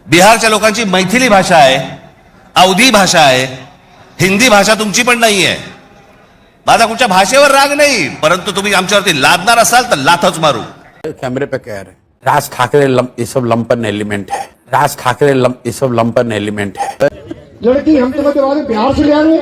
बिहारच्या लोकांची मैथिली भाषा आहे, अवधी भाषा आहे, हिंदी भाषा तुमची पण नाही आहे. माझा कुठच्या भाषेवर राग नाही, परंतु तुम्ही आमच्यावरती लादणार असाल तर लाथच मारू. कैमरे पे कह रहे हैं राज ठाकरे ये सब लंपन एलिमेंट है. राज ठाकरे ये सब लंपन एलिमेंट है. लड़की हम तुम्हें दिवा दें, बिहार से ले आएंगे.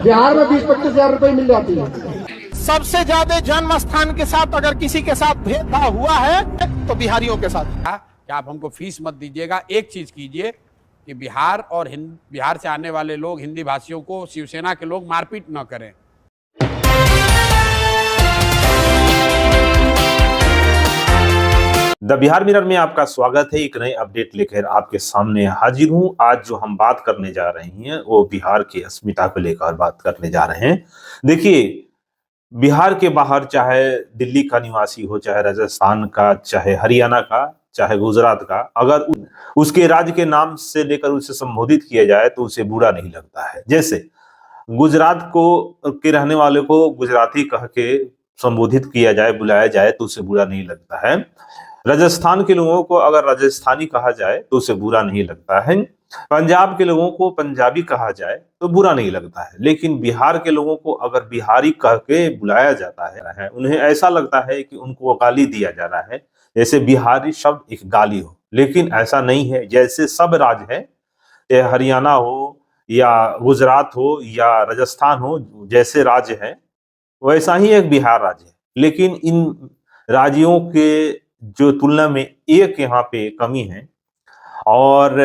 बिहार में 20-25 हजार रुपए मिल जाती है. सबसे ज्यादा जन्म स्थान के साथ अगर किसी के साथ भेदभाव हुआ है तो बिहारियों के साथ. क्या आप हमको फीस मत दीजिएगा, एक चीज कीजिए कि बिहार और बिहार से आने वाले लोग हिंदी भाषियों को शिवसेना के लोग मारपीट न करें. द बिहार मिरर में आपका स्वागत है। एक नए अपडेट लेकर आपके सामने हाजिर हूं। आज जो हम बात करने जा रहे हैं वो बिहार की अस्मिता को लेकर बात करने जा रहे हैं। देखिए, बिहार के बाहर चाहे दिल्ली का निवासी हो, चाहे राजस्थान का, चाहे हरियाणा का, चाहे गुजरात का, अगर उसके राज्य के नाम से लेकर उसे संबोधित किया जाए तो उसे बुरा नहीं लगता है। जैसे गुजरात को के रहने वाले को गुजराती कह के संबोधित किया जाए, बुलाया जाए तो उसे बुरा नहीं लगता है। राजस्थान के लोगों को अगर राजस्थानी कहा जाए तो उसे बुरा नहीं लगता है। पंजाब के लोगों को पंजाबी कहा जाए तो बुरा नहीं लगता है। लेकिन बिहार के लोगों को अगर बिहारी कह के बुलाया जाता है, उन्हें ऐसा लगता है कि उनको गाली दिया जा रहा है, जैसे बिहारी शब्द एक गाली हो। लेकिन ऐसा नहीं है। जैसे सब राज्य है, चाहे हरियाणा हो या गुजरात हो या राजस्थान हो, जैसे राज्य है वैसा ही एक बिहार राज्य है। लेकिन इन राज्यों के जो तुलना में एक यहाँ पे कमी है और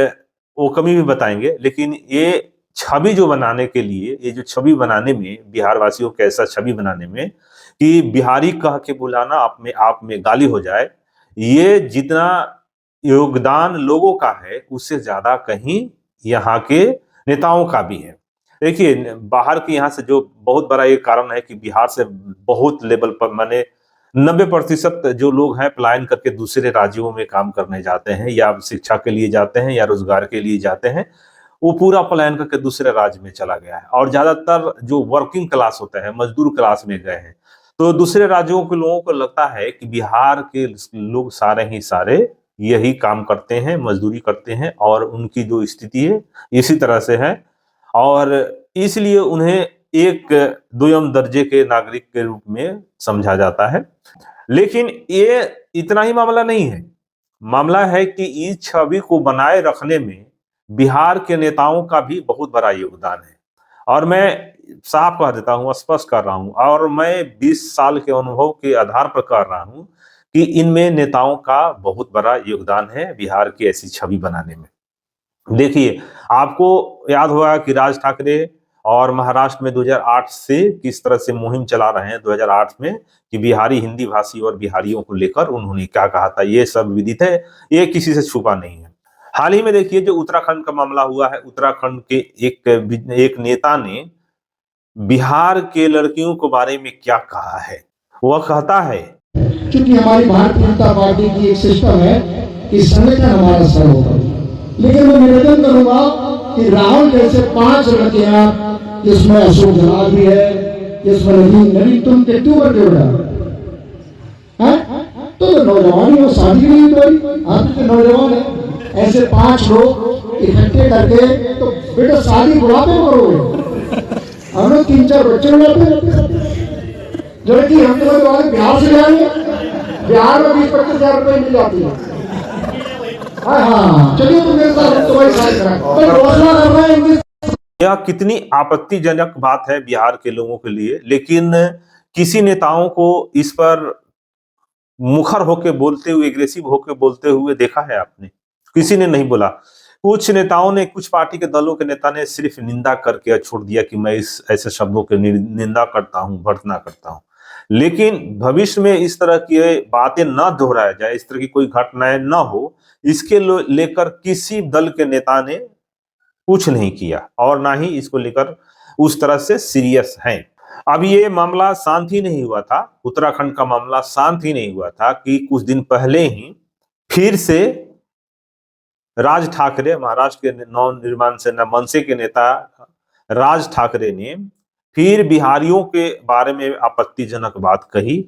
वो कमी भी बताएंगे। लेकिन ये छवि जो बनाने के लिए, ये जो छवि बनाने में, बिहार वासियों को ऐसा छवि बनाने में कि बिहारी कह के बुलाना अपने आप में गाली हो जाए, ये जितना योगदान लोगों का है उससे ज्यादा कहीं यहाँ के नेताओं का भी है। देखिए, बाहर के यहाँ से जो बहुत बड़ा ये कारण है कि बिहार से बहुत लेवल पर माने 90% जो लोग हैं पलायन करके दूसरे राज्यों में काम करने जाते हैं, या शिक्षा के लिए जाते हैं या रोजगार के लिए जाते हैं। वो पूरा पलायन करके दूसरे राज्य में चला गया है। और ज्यादातर जो वर्किंग क्लास होता है, मजदूर क्लास में गए हैं। तो दूसरे राज्यों के लोगों को लगता है कि बिहार के लोग सारे ही सारे यही काम करते हैं, मजदूरी करते हैं, और उनकी जो स्थिति है इसी तरह से है, और इसलिए उन्हें एक दोयम दर्जे के नागरिक के रूप में समझा जाता है। लेकिन ये इतना ही मामला नहीं है। मामला है कि इस छवि को बनाए रखने में बिहार के नेताओं का भी बहुत बड़ा योगदान है। और मैं साफ कह देता हूं, स्पष्ट कर रहा हूं, और मैं 20 साल के अनुभव के आधार पर कह रहा हूं कि इनमें नेताओं का बहुत बड़ा योगदान है बिहार की ऐसी छवि बनाने में। देखिए, आपको याद होगा कि राज ठाकरे और महाराष्ट्र में 2008 से किस तरह से मुहिम चला रहे हैं 2008 में, कि बिहारी हिंदी भाषी और बिहारियों को लेकर उन्होंने क्या कहा था, ये सब विदित है, ये किसी से छुपा नहीं है। हाल ही में देखिए जो उत्तराखंड का मामला हुआ है, उत्तराखंड के एक नेता ने बिहार के लड़कियों के बारे में क्या कहा है। वह कहता है, क्योंकि हमारी भारतीय जनता पार्टी की एक सिस्टम है कि संगठन हमारा सर्व होगा। लेकिन मैं निवेदन करूंगा कि राहुल जैसे 5 लड़कियां, जिसमें अशोक जलाल भी है, जिसमें नवीन तुम के ट्यूबर के उड़ा तो नौजवान ही हो, शादी नहीं हुई, आप के नौजवान है, ऐसे 5 लोग इकट्ठे करके तो बेटा शादी बुढ़ापे करोगे। हम लोग 3-4 बच्चे बुढ़ापे, लड़की हम लोग बिहार से ले आएंगे, बिहार में 20-25 हजार रुपए मिल जाती है। हाँ, चलिए तो मेरे साथ तुम्हारी शादी करा, तो घोषणा कर रहे हैं। यह कितनी आपत्तिजनक बात है बिहार के लोगों के लिए। लेकिन किसी नेताओं को इस पर मुखर होकर बोलते हुए, एग्रेसिव होकर बोलते हुए देखा है आपने? किसी ने नहीं बोला। कुछ नेताओं ने, कुछ पार्टी के दलों के नेता ने सिर्फ निंदा करके छोड़ दिया कि मैं इस ऐसे शब्दों की निंदा करता हूं, भर्त्सना करता हूं। लेकिन भविष्य में इस तरह की बातें न दोहराया जाए, इस तरह की कोई घटनाएं न हो, इसके लेकर किसी दल के नेता ने कुछ नहीं किया, और ना ही इसको लेकर उस तरह से सीरियस हैं। अब ये मामला शांत ही नहीं हुआ था, उत्तराखंड का मामला शांत ही नहीं हुआ था कि कुछ दिन पहले ही फिर से राज ठाकरे, महाराष्ट्र के नवनिर्माण सेना मनसे के नेता राज ठाकरे ने फिर बिहारियों के बारे में आपत्तिजनक बात कही।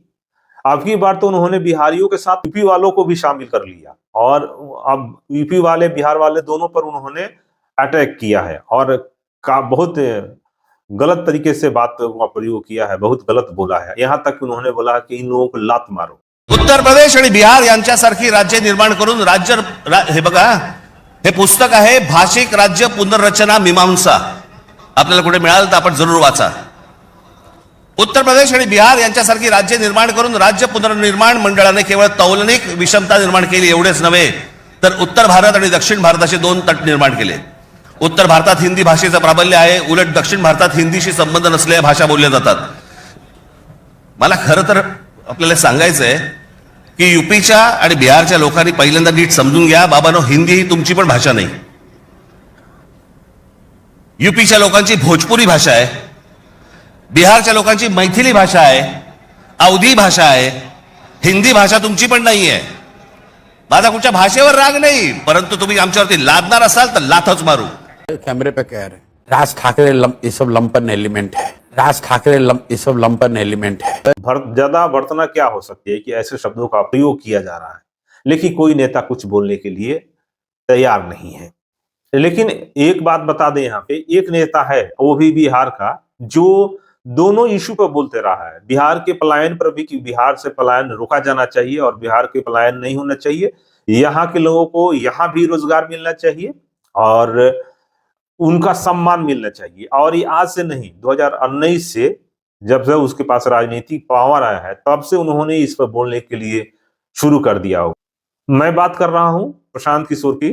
अब की बार तो उन्होंने बिहारियों के साथ यूपी वालों को भी शामिल कर लिया और अब यूपी वाले बिहार वाले दोनों पर उन्होंने अटैक किया है और बहुत गलत तरीके से बात का प्रयोग किया है, बहुत गलत बोला है। यहां तक उन्होंने बोला कि इन लोगों को लात मारो। उत्तर प्रदेश आणि बिहार यांच्यासारखी राज्य निर्माण करून हे बघा, हे पुस्तक आहे भाषिक राज्य पुनर्रचना मीमांसा, आपल्याला कुठे मिळालं तर आपण जरूर वाचा। उत्तर प्रदेश आणि बिहार यांच्यासारखी राज्य निर्माण करून राज्य पुनर्निर्माण मंडळाने केवळ तौलनिक विषमता निर्माण केली एवढेच नव्हे तर उत्तर भारत आणि दक्षिण भारताचे दोन तट निर्माण केले। उत्तर भारतात हिंदी भाषेचं प्राबल्य आहे, उलट दक्षिण भारतात हिंदीशी संबंध नसलेल्या भाषा बोलल्या जातात। मला खरं तर आपल्याला सांगायचं आहे की यूपीच्या आणि बिहारच्या लोकांनी पहिल्यांदा नीट समजून घ्या, बाबांनो, हिंदी ही तुमची पण भाषा नाही। यूपीच्या लोकांची भोजपुरी भाषा आहे, बिहारच्या लोकांची मैथिली भाषा आहे, अवधी भाषा आहे, हिंदी भाषा तुमची पण नाही आहे। माझा कुठच्या भाषेवर राग नाही, परंतु तुम्ही आमच्यावरती लादणार असाल तर लाथच मारू। कैमरे पे कह रहे हैं राज ठाकरे ये सब लंपन एलिमेंट है, राज ठाकरे ये सब लंपन एलिमेंट है। ज्यादा बर्तना क्या हो सकती है कि ऐसे शब्दों का प्रयोग किया जा रहा है, लेकिन कोई नेता कुछ बोलने के लिए तैयार नहीं है। लेकिन एक बात बता दें, यहाँ पे एक नेता है वो भी बिहार का जो दोनों इशू पर बोलते रहा है, बिहार के पलायन पर भी कि बिहार से पलायन रोका जाना चाहिए और बिहार के पलायन नहीं होना चाहिए, यहाँ के लोगों को यहाँ भी रोजगार मिलना चाहिए और उनका सम्मान मिलना चाहिए। और ये आज से नहीं, 2019 से जब से उसके पास राजनीतिक पावर आया है तब से उन्होंने इस पर बोलने के लिए शुरू कर दिया हो। मैं बात कर रहा हूं प्रशांत किशोर की।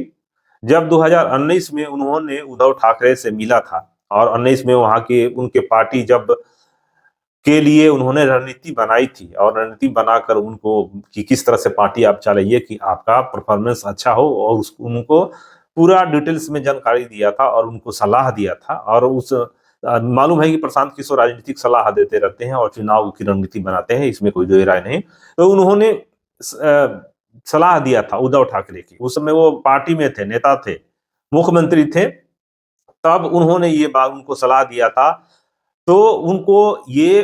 जब 2019 में उन्होंने उद्धव ठाकरे से मिला था और 19 में वहां के उनके पार्टी जब के लिए उन्होंने रणनीति बनाई थी और रणनीति बनाकर उनको कि किस तरह से पार्टी आप चलाइए कि आपका परफॉर्मेंस अच्छा हो, और उनको पूरा डिटेल्स में जानकारी दिया था और उनको सलाह दिया था। और उस मालूम है कि प्रशांत किशोर राजनीतिक सलाह देते रहते हैं और चुनाव की रणनीति बनाते हैं, इसमें कोई दो राय नहीं। तो उन्होंने सलाह दिया था उद्धव ठाकरे की, उस समय वो पार्टी में थे, नेता थे, मुख्यमंत्री थे, तब उन्होंने ये बात उनको सलाह दिया था। तो उनको ये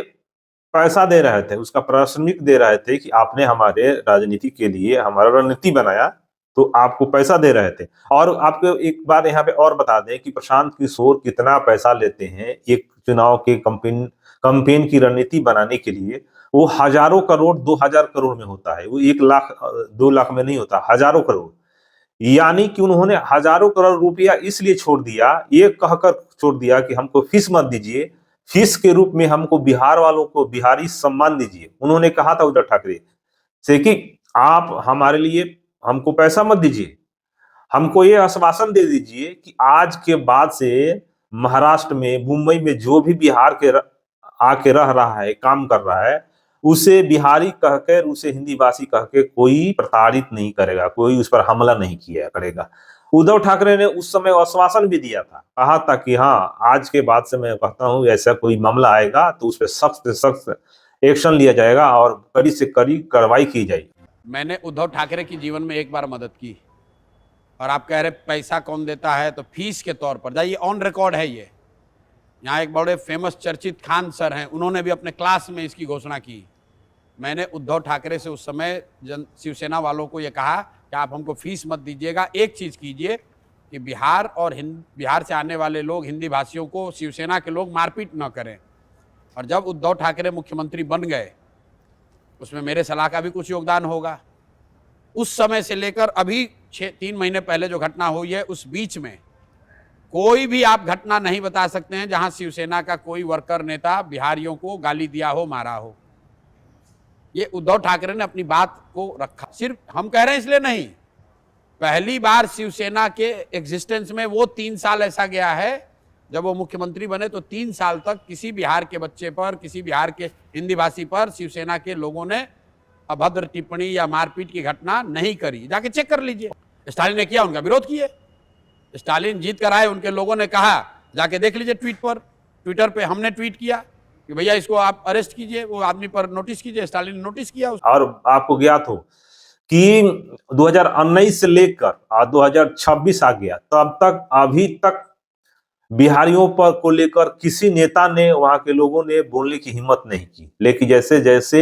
पैसा दे रहे थे, उसका पारिश्रमिक दे रहे थे कि आपने हमारे राजनीति के लिए हमारा रणनीति बनाया तो आपको पैसा दे रहे थे। और आपको एक बार यहाँ पे और बता दें कि प्रशांत किशोर कितना पैसा लेते हैं एक चुनाव के कंपेन की रणनीति बनाने के लिए। वो हजारों करोड़, 2000 करोड़ में होता है, वो 1 लाख 2 लाख में नहीं होता, हजारों करोड़। यानी कि उन्होंने हजारों करोड़ रुपया इसलिए छोड़ दिया, ये कहकर छोड़ दिया कि हमको फीस मत दीजिए, फीस के रूप में हमको बिहार वालों को बिहारी सम्मान दीजिए। उन्होंने कहा था उद्धव ठाकरे से कि आप हमारे लिए हमको पैसा मत दीजिए, हमको ये आश्वासन दे दीजिए कि आज के बाद से महाराष्ट्र में, मुंबई में जो भी बिहार के आके रह रहा है, काम कर रहा है, उसे बिहारी कहकर, उसे हिंदी भाषी कहकर कोई प्रताड़ित नहीं करेगा, कोई उस पर हमला नहीं किया करेगा। उद्धव ठाकरे ने उस समय आश्वासन भी दिया था, कहा था कि हाँ, आज के बाद से मैं कहता हूं ऐसा कोई मामला आएगा तो उस पर सख्त से सख्त एक्शन लिया जाएगा और कड़ी से कड़ी कार्रवाई की जाएगी। मैंने उद्धव ठाकरे की जीवन में एक बार मदद की, और आप कह रहे पैसा कौन देता है, तो फीस के तौर पर जाइए, ऑन रिकॉर्ड है ये। यहाँ एक बड़े फेमस चर्चित खान सर हैं, उन्होंने भी अपने क्लास में इसकी घोषणा की। मैंने उद्धव ठाकरे से उस समय शिवसेना वालों को ये कहा कि आप हमको फीस मत दीजिएगा, एक चीज़ कीजिए कि बिहार और बिहार से आने वाले लोग, हिंदी भाषियों को शिवसेना के लोग मारपीट न करें। और जब उद्धव ठाकरे मुख्यमंत्री बन गए, उसमें मेरे सलाह का भी कुछ योगदान होगा। उस समय से लेकर अभी 3 महीने पहले जो घटना हुई है, उस बीच में कोई भी आप घटना नहीं बता सकते हैं जहां शिवसेना का कोई वर्कर नेता बिहारियों को गाली दिया हो, मारा हो। ये उद्धव ठाकरे ने अपनी बात को रखा, सिर्फ हम कह रहे हैं इसलिए नहीं, पहली बार शिवसेना के एग्जिस्टेंस में वो 3 साल ऐसा गया है जब वो मुख्यमंत्री बने, तो 3 साल तक किसी बिहार के बच्चे पर, किसी बिहार के हिंदी भाषी पर शिवसेना के लोगों ने अभद्र टिप्पणी या मारपीट की घटना नहीं करी। जाके चेक कर लीजिए। स्टालिन ने किया, उनका विरोध किए, स्टालिन जीत कर आए, उनके लोगों ने कहा, जाके देख लीजिए ट्विटर पे हमने ट्वीट किया कि भैया इसको आप अरेस्ट कीजिए, वो आदमी पर नोटिस कीजिए, स्टालिन ने नोटिस किया। और आपको ज्ञात हो कि 2019 से लेकर 2026 आ गया, तब तक अभी तक बिहारियों पर को लेकर किसी नेता ने, वहां के लोगों ने बोलने की हिम्मत नहीं की। लेकिन जैसे जैसे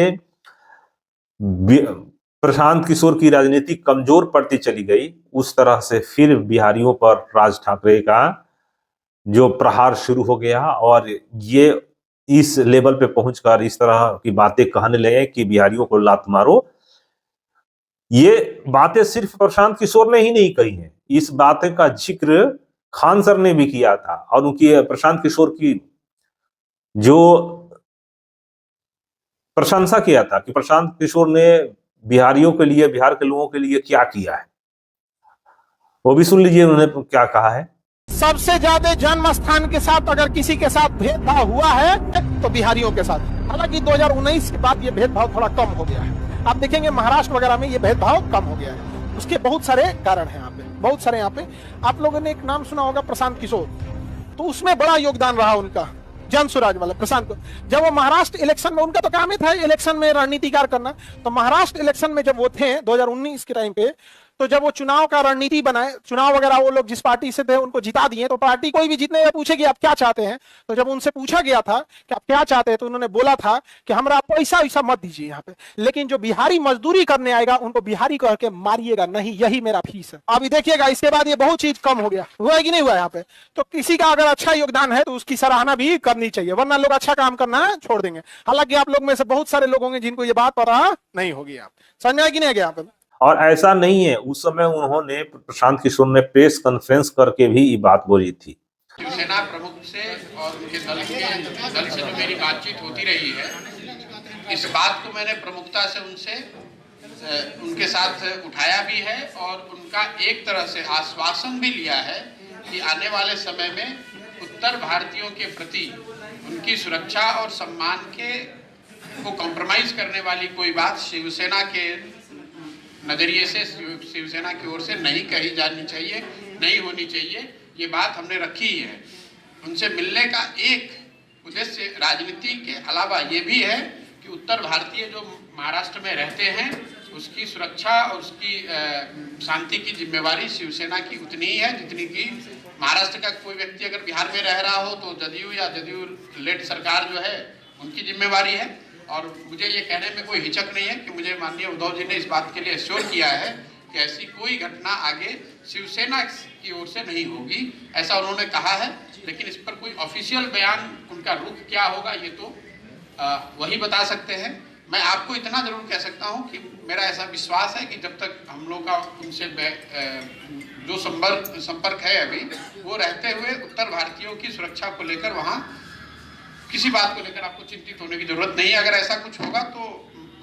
प्रशांत किशोर की राजनीति कमजोर पड़ती चली गई, उस तरह से फिर बिहारियों पर राज ठाकरे का जो प्रहार शुरू हो गया और ये इस लेवल पे पहुंचकर इस तरह की बातें कहने लगे कि बिहारियों को लात मारो। ये बातें सिर्फ प्रशांत किशोर ने ही नहीं कही हैं, इस बातें का जिक्र खान सर ने भी किया था और उनकी प्रशांत किशोर की जो प्रशंसा किया था कि प्रशांत किशोर ने बिहारियों के लिए, बिहार के लोगों के लिए क्या किया है, वो भी सुन लीजिए उन्होंने क्या कहा है। सबसे ज्यादा जन्म स्थान के साथ अगर किसी के साथ भेदभाव हुआ है तो बिहारियों के साथ। हालांकि 2019 के बाद ये भेदभाव थोड़ा कम हो गया है। आप देखेंगे महाराष्ट्र वगैरह में ये भेदभाव कम हो गया है। उसके बहुत सारे कारण हैं यहाँ पे, बहुत सारे। यहाँ पे आप लोगों ने एक नाम सुना होगा प्रशांत किशोर, तो उसमें बड़ा योगदान रहा उनका, जन स्वराज वाला प्रशांत को। जब वो महाराष्ट्र इलेक्शन में, उनका तो काम ही था इलेक्शन में रणनीतिकार करना, तो महाराष्ट्र इलेक्शन में जब वो थे 2019 के टाइम पे, तो जब वो चुनाव का रणनीति बनाए, चुनाव वगैरह वो लोग जिस पार्टी से थे उनको जिता दिए, तो पार्टी कोई भी जीतने पूछेगी आप क्या चाहते हैं, तो जब उनसे पूछा गया था कि आप क्या चाहते हैं, तो उन्होंने बोला था कि हमरा पैसा वैसा मत दीजिए यहाँ पे, लेकिन जो बिहारी मजदूरी करने आएगा उनको बिहारी कह के मारिएगा नहीं, यही मेरा फीस है। अभी देखिएगा इसके बाद ये बहुत चीज कम हो गया, हुआ है कि नहीं हुआ यहाँ पे। तो किसी का अगर अच्छा योगदान है तो उसकी सराहना भी करनी चाहिए, वरना लोग अच्छा काम करना छोड़ देंगे। हालांकि आप लोग में से बहुत सारे लोग होंगे जिनको ये बात पता नहीं होगी। आप समझ आए कि नहीं यहाँ पे। और ऐसा नहीं है, उस समय उन्होंने, प्रशांत किशोर ने प्रेस कॉन्फ्रेंस करके भी ये बात बोली थी। शिवसेना प्रमुख से और उनके दल से जो मेरी बातचीत होती रही है, इस बात को मैंने प्रमुखता से उनके साथ उठाया भी है और उनका एक तरह से आश्वासन भी लिया है कि आने वाले समय में उत्तर भारतीयों के प्रति उनकी सुरक्षा और सम्मान को कॉम्प्रोमाइज करने वाली कोई बात शिवसेना के नजरिए से, शिवसेना की ओर से नहीं कही जानी चाहिए, नहीं होनी चाहिए। ये बात हमने रखी है। उनसे मिलने का एक उद्देश्य राजनीति के अलावा ये भी है कि उत्तर भारतीय जो महाराष्ट्र में रहते हैं उसकी सुरक्षा और उसकी शांति की जिम्मेवारी शिवसेना की उतनी ही है जितनी कि महाराष्ट्र का कोई व्यक्ति अगर बिहार में रह रहा हो तो जदयू या जदयू लेड सरकार जो है उनकी जिम्मेवारी है। और मुझे ये कहने में कोई हिचक नहीं है कि मुझे माननीय उद्धव जी ने इस बात के लिए एश्योर किया है कि ऐसी कोई घटना आगे शिवसेना की ओर से नहीं होगी, ऐसा उन्होंने कहा है। लेकिन इस पर कोई ऑफिशियल बयान, उनका रुख क्या होगा, ये तो वही बता सकते हैं। मैं आपको इतना जरूर कह सकता हूँ कि मेरा ऐसा विश्वास है कि जब तक हम लोग का उनसे जो संपर्क है अभी, वो रहते हुए उत्तर भारतीयों की सुरक्षा को लेकर वहाँ किसी बात को लेकर आपको चिंतित होने की जरूरत नहीं है। अगर ऐसा कुछ होगा तो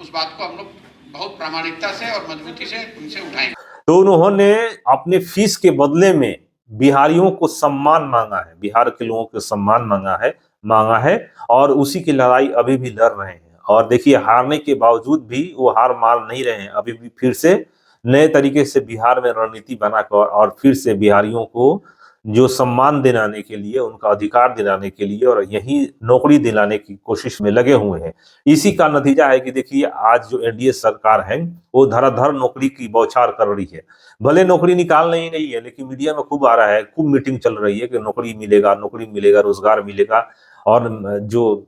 उस बात को हम लोग बहुत प्रामाणिकता से और मजबूती से उनसे उठाएंगे। तो उन्होंने अपने फीस के बदले में बिहारियों को सम्मान मांगा है, बिहार के लोगों को सम्मान मांगा है और उसी की लड़ाई अभी भी लड़ रहे हैं। और देखिए, हारने के बावजूद भी वो हार मान नहीं रहे हैं, अभी भी फिर से नए तरीके से बिहार में रणनीति बनाकर और फिर से बिहारियों को जो सम्मान दिलाने के लिए, उनका अधिकार दिलाने के लिए और यही नौकरी दिलाने की कोशिश में लगे हुए हैं। इसी का नतीजा है कि देखिए, आज जो एनडीए सरकार है वो धड़ाधड़ नौकरी की बौछार कर रही है। भले नौकरी निकाल नहीं है, लेकिन मीडिया में खूब आ रहा है, खूब मीटिंग चल रही है कि नौकरी मिलेगा, रोजगार मिलेगा और जो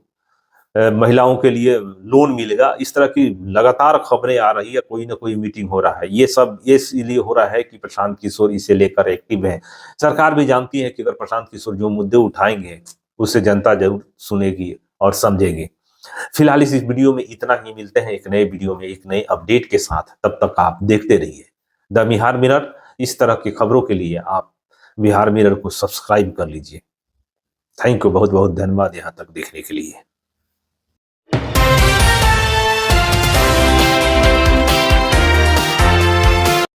महिलाओं के लिए लोन मिलेगा। इस तरह की लगातार खबरें आ रही है, कोई ना कोई मीटिंग हो रहा है। ये सब इसलिए हो रहा है कि प्रशांत किशोर इसे लेकर एक्टिव है। सरकार भी जानती है कि अगर प्रशांत किशोर जो मुद्दे उठाएंगे उसे जनता जरूर सुनेगी और समझेगी। फिलहाल इस वीडियो में इतना ही। मिलते हैं एक नए वीडियो में एक नए अपडेट के साथ। तब तक आप देखते रहिए द बिहार मिरर। इस तरह की खबरों के लिए आप बिहार मिरर को सब्सक्राइब कर लीजिए। थैंक यू, बहुत बहुत धन्यवाद यहाँ तक देखने के लिए।